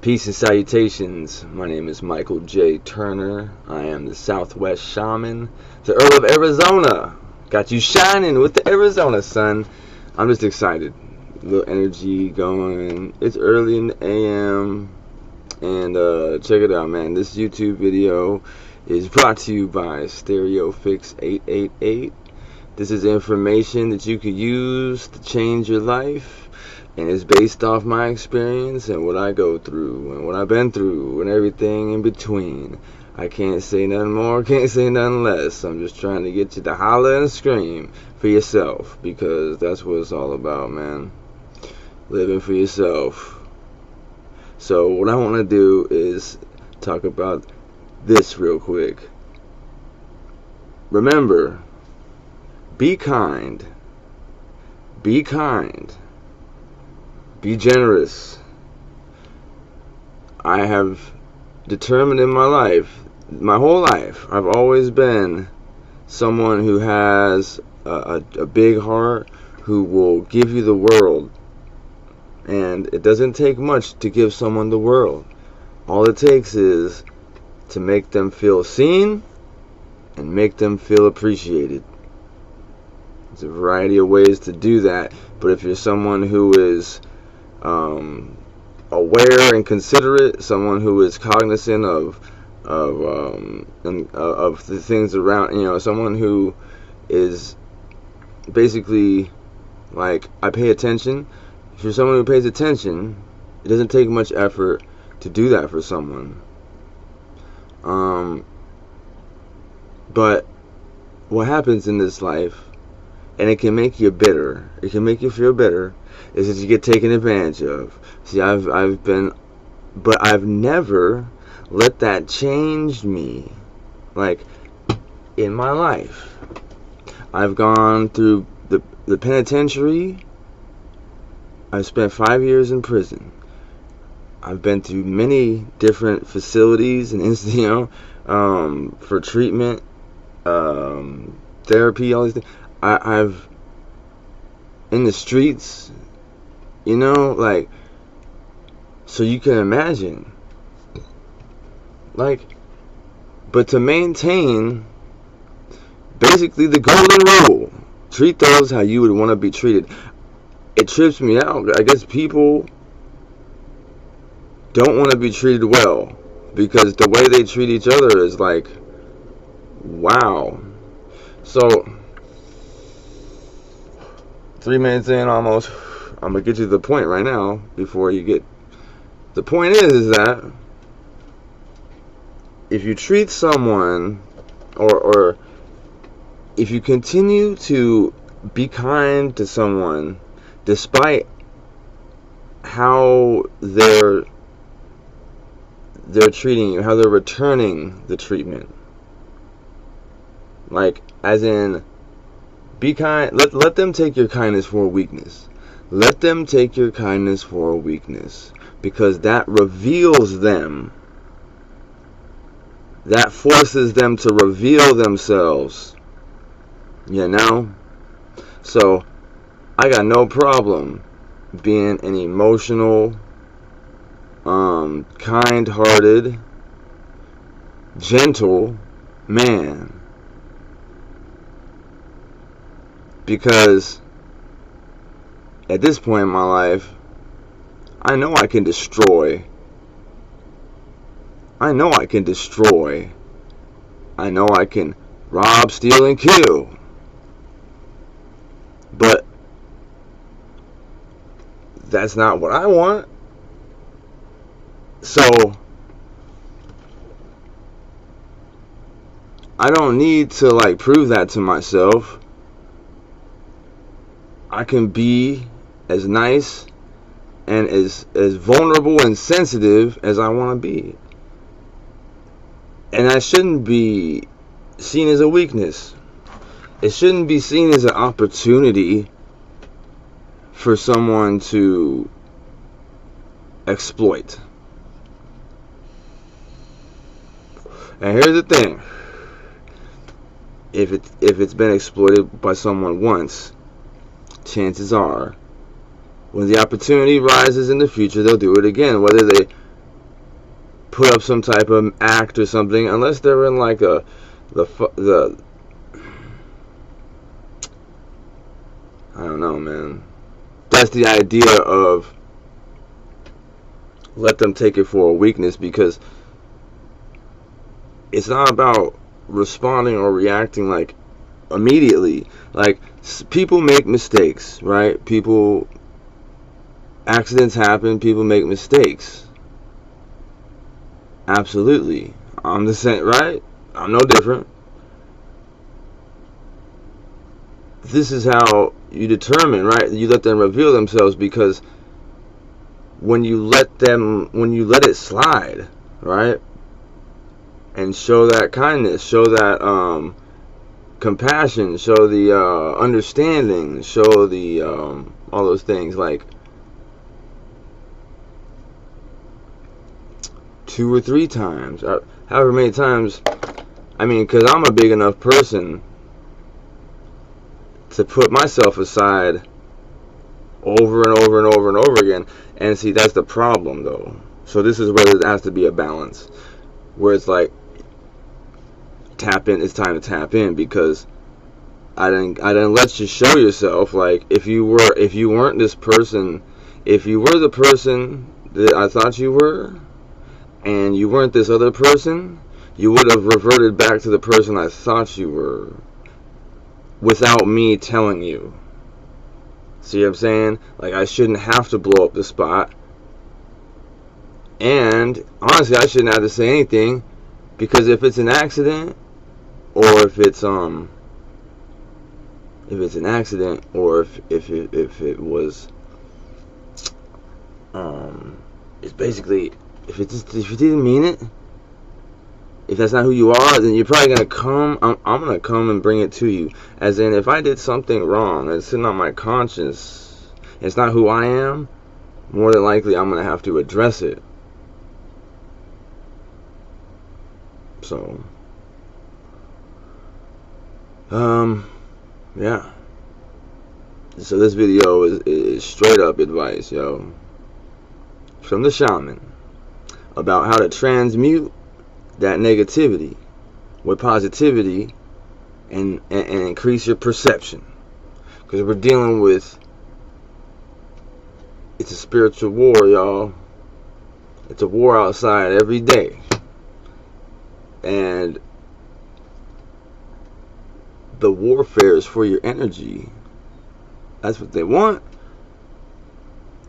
Peace and salutations. My name is Michael J. Turner. I am the SouthWst Shaman, the Earl of Arizona. Got you shining with the Arizona sun. I'm just excited. A little energy going. It's early in the AM. And check it out, man. This YouTube video is brought to you by StereoPHiX 888. This is information that you could use to change your life. And it's based off my experience and what I go through and what I've been through and everything in between. I can't say nothing more, can't say nothing less. I'm just trying to get you to holler and scream for yourself, because that's what it's all about, man. Living for yourself. So what I want to do is talk about this real quick. Remember, be kind. Be kind. Be generous. I have determined in my life, my whole life, I've always been someone who has a big heart, who will give you the world. And it doesn't take much to give someone the world. All it takes is to make them feel seen and make them feel appreciated. There's a variety of ways to do that, but if you're someone who is aware and considerate, someone who is cognizant of the things around, someone who is basically like, I pay attention. If you're someone who pays attention, it doesn't take much effort to do that for someone. But what happens in this life, and it can make you bitter, it can make you feel bitter, is that you get taken advantage of. See, I've never let that change me. Like, in my life, I've gone through the penitentiary. I've spent 5 years in prison. I've been through many different facilities and for treatment, therapy, all these things. I've in the streets, like, so you can imagine, like, but to maintain basically the golden rule, treat those how you would want to be treated. It trips me out. I guess people don't want to be treated well, because the way they treat each other is like, wow. So 3 minutes in almost, I'm gonna get you to the point right now before you get. The point is that if you treat someone, or if you continue to be kind to someone despite how they're treating you, how they're returning the treatment, like, as in, be kind. Let them take your kindness for a weakness. Let them take your kindness for a weakness, because that reveals them. That forces them to reveal themselves. So, I got no problem being an emotional, kind-hearted, gentle man. Because at this point in my life, I know I can destroy. I know I can destroy. I know I can rob, steal, and kill. But that's not what I want. So I don't need to, like, prove that to myself. I can be as nice and as vulnerable and sensitive as I want to be. And that shouldn't be seen as a weakness. It shouldn't be seen as an opportunity for someone to exploit. And here's the thing. If it's been exploited by someone once, chances are, when the opportunity rises in the future, they'll do it again. Whether they put up some type of act or something, unless they're in like the I don't know, man. That's the idea of let them take it for a weakness, because it's not about responding or reacting like immediately. Like, people make mistakes, right? Accidents happen, people make mistakes. Absolutely. I'm the same, right? I'm no different. This is how you determine, right? You let them reveal themselves, because when you let it slide, right? And show that kindness, show that compassion, show the understanding, show the all those things, like 2 or 3 times, however many times. I mean, because I'm a big enough person to put myself aside over and over and over and over again. And see, that's the problem, though. So this is where there has to be a balance, where it's like, tap in. It's time to tap in, because I didn't let you show yourself. Like, if you weren't this person, if you were the person that I thought you were, and you weren't this other person, you would have reverted back to the person I thought you were, without me telling you. See what I'm saying? Like, I shouldn't have to blow up the spot. And honestly, I shouldn't have to say anything, because if it's an accident, or if it's an accident, or if it was it's basically, if you didn't mean it, if that's not who you are, then you're probably gonna come. I'm gonna come and bring it to you. As in, if I did something wrong, it's sitting on my conscience, it's not who I am, more than likely I'm gonna have to address it. So, yeah. So this video is straight up advice, yo, from the shaman, about how to transmute that negativity with positivity, and increase your perception. Because we're dealing with, it's a spiritual war, y'all. It's a war outside every day. And the warfare is for your energy. That's what they want.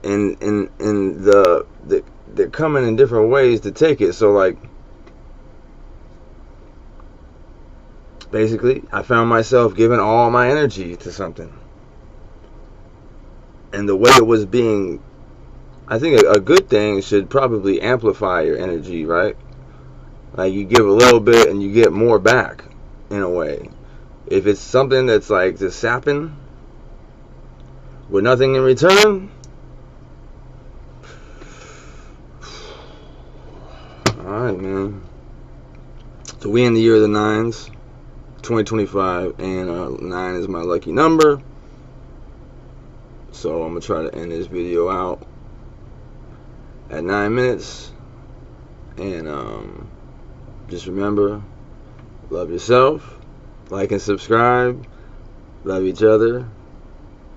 And they're coming in different ways to take it. So, like, basically, I found myself giving all my energy to something. And the way it was being, I think a good thing should probably amplify your energy, right? Like, you give a little bit and you get more back, in a way. If it's something that's like just sapping with nothing in return, alright, man. So we in the year of the 9s, 2025, and 9 is my lucky number. So I'm gonna try to end this video out at 9 minutes. And just remember, love yourself, like and subscribe, love each other,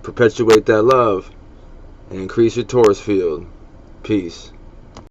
perpetuate that love, and increase your Taurus field. Peace.